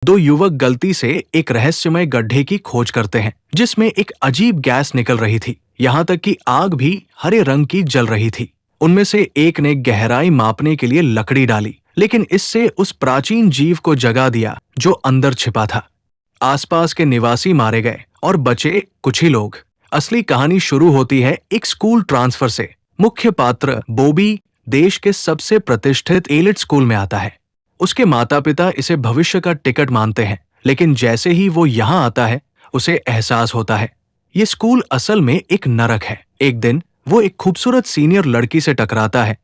दो युवक गलती से एक रहस्यमय गड्ढे की खोज करते हैं जिसमें एक अजीब गैस निकल रही थी। यहाँ तक कि आग भी हरे रंग की जल रही थी। उनमें से एक ने गहराई मापने के लिए लकड़ी डाली, लेकिन इससे उस प्राचीन जीव को जगा दिया जो अंदर छिपा था। आसपास के निवासी मारे गए और बचे कुछ ही लोग। असली कहानी शुरू होती है एक स्कूल ट्रांसफर से। मुख्य पात्र बॉबी देश के सबसे प्रतिष्ठित एलिट स्कूल में आता है। उसके माता पिता इसे भविष्य का टिकट मानते हैं, लेकिन जैसे ही वो यहाँ आता है उसे एहसास होता है ये स्कूल असल में एक नरक है। एक दिन वो एक खूबसूरत सीनियर लड़की से टकराता है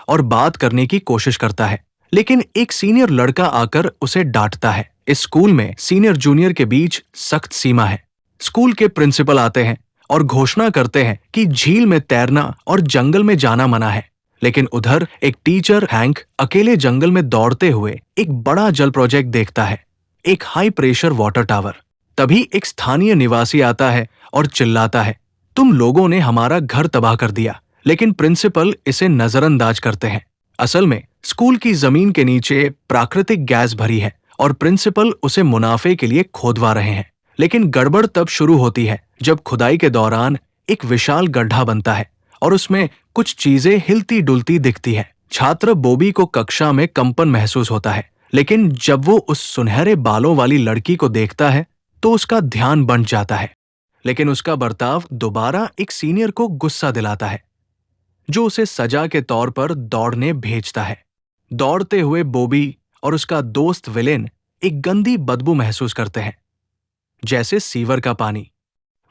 और बात करने की कोशिश करता है, लेकिन एक सीनियर लड़का आकर उसे डांटता है। इस स्कूल में सीनियर जूनियर के बीच सख्त सीमा है। स्कूल के प्रिंसिपल आते हैं और घोषणा करते हैं कि झील में तैरना और जंगल में जाना मना है। लेकिन उधर एक टीचर हैंक अकेले जंगल में दौड़ते हुए एक बड़ा जल प्रोजेक्ट देखता है, एक हाई प्रेशर वाटर टावर। तभी एक स्थानीय निवासी आता है और चिल्लाता है, तुम लोगों ने हमारा घर तबाह कर दिया। लेकिन प्रिंसिपल इसे नजरअंदाज करते हैं। असल में स्कूल की जमीन के नीचे प्राकृतिक गैस भरी है और प्रिंसिपल उसे मुनाफे के लिए खोदवा रहे हैं। लेकिन गड़बड़ तब शुरू होती है जब खुदाई के दौरान एक विशाल गड्ढा बनता है और उसमें कुछ चीजें हिलती डुलती दिखती है। छात्र बॉबी को कक्षा में कंपन महसूस होता है, लेकिन जब वो उस सुनहरे बालों वाली लड़की को देखता है तो उसका ध्यान बंट जाता है। लेकिन उसका बर्ताव दोबारा एक सीनियर को गुस्सा दिलाता है, जो उसे सजा के तौर पर दौड़ने भेजता है। दौड़ते हुए बॉबी और उसका दोस्त विलेन एक गंदी बदबू महसूस करते हैं, जैसे सीवर का पानी।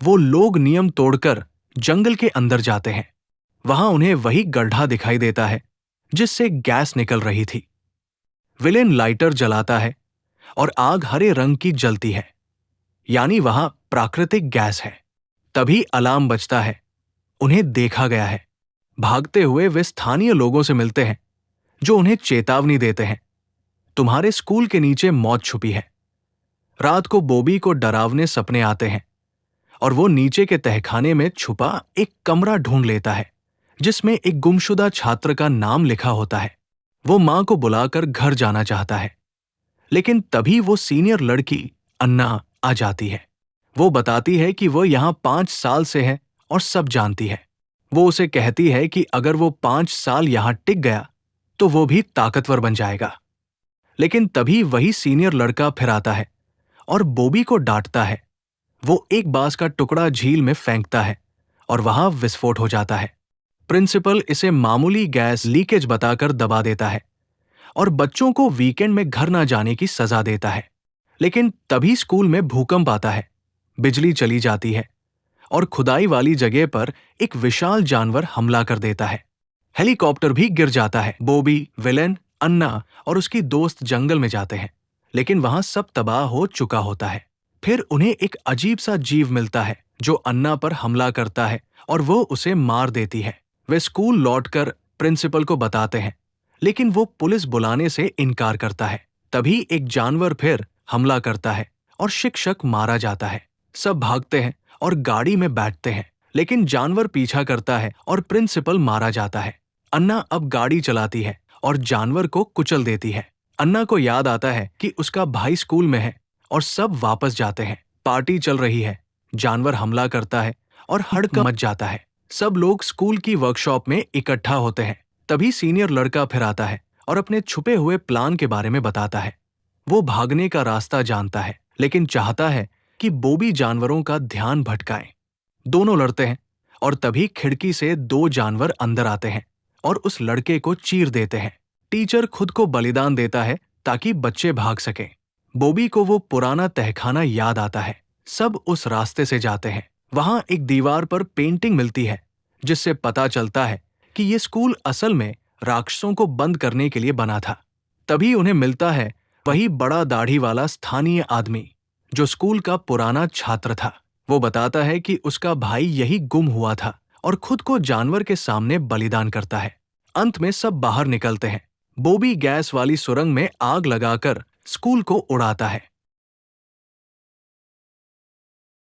वो लोग नियम तोड़कर जंगल के अंदर जाते हैं। वहां उन्हें वही गड्ढा दिखाई देता है जिससे गैस निकल रही थी। विलेन लाइटर जलाता है और आग हरे रंग की जलती है, यानी वहां प्राकृतिक गैस है। तभी अलार्म बजता है, उन्हें देखा गया है। भागते हुए वे स्थानीय लोगों से मिलते हैं जो उन्हें चेतावनी देते हैं, तुम्हारे स्कूल के नीचे मौत छुपी है। रात को बॉबी को डरावने सपने आते हैं और वो नीचे के तहखाने में छुपा एक कमरा ढूंढ लेता है जिसमें एक गुमशुदा छात्र का नाम लिखा होता है। वो मां को बुलाकर घर जाना चाहता है, लेकिन तभी वो सीनियर लड़की अन्ना आ जाती है। वो बताती है कि वो यहाँ 5 साल से है और सब जानती है। वो उसे कहती है कि अगर वो 5 साल यहाँ टिक गया तो वो भी ताकतवर बन जाएगा। लेकिन तभी वही सीनियर लड़का फिर आता है और बॉबी को डांटता है। वो एक बांस का टुकड़ा झील में फेंकता है और वहां विस्फोट हो जाता है। प्रिंसिपल इसे मामूली गैस लीकेज बताकर दबा देता है और बच्चों को वीकेंड में घर ना जाने की सजा देता है। लेकिन तभी स्कूल में भूकंप आता है, बिजली चली जाती है और खुदाई वाली जगह पर एक विशाल जानवर हमला कर देता है। हेलीकॉप्टर भी गिर जाता है। बॉबी, विलेन, अन्ना और उसकी दोस्त जंगल में जाते हैं, लेकिन वहां सब तबाह हो चुका होता है। फिर उन्हें एक अजीब सा जीव मिलता है जो अन्ना पर हमला करता है और वो उसे मार देती है। वे स्कूल लौटकर प्रिंसिपल को बताते हैं, लेकिन वो पुलिस बुलाने से इनकार करता है। तभी एक जानवर फिर हमला करता है और शिक्षक मारा जाता है। सब भागते हैं और गाड़ी में बैठते हैं, लेकिन जानवर पीछा करता है और प्रिंसिपल मारा जाता है। अन्ना अब गाड़ी चलाती है और जानवर को कुचल देती है। अन्ना को याद आता है कि उसका भाई स्कूल में है और सब वापस जाते हैं। पार्टी चल रही है, जानवर हमला करता है और हड़कंप मच जाता है। सब लोग स्कूल की वर्कशॉप में इकट्ठा होते हैं। तभी सीनियर लड़का फिर आता है और अपने छुपे हुए प्लान के बारे में बताता है। वो भागने का रास्ता जानता है, लेकिन चाहता है कि बॉबी जानवरों का ध्यान भटकाए। दोनों लड़ते हैं और तभी खिड़की से 2 जानवर अंदर आते हैं और उस लड़के को चीर देते हैं। टीचर खुद को बलिदान देता है ताकि बच्चे भाग सकें। बॉबी को वो पुराना तहखाना याद आता है। सब उस रास्ते से जाते हैं। वहां एक दीवार पर पेंटिंग मिलती है जिससे पता चलता है कि ये स्कूल असल में राक्षसों को बंद करने के लिए बना था। तभी उन्हें मिलता है वही बड़ा दाढ़ी वाला स्थानीय आदमी जो स्कूल का पुराना छात्र था। वो बताता है कि उसका भाई यही गुम हुआ था और खुद को जानवर के सामने बलिदान करता है। अंत में सब बाहर निकलते हैं। बॉबी गैस वाली सुरंग में आग लगाकर स्कूल को उड़ाता है।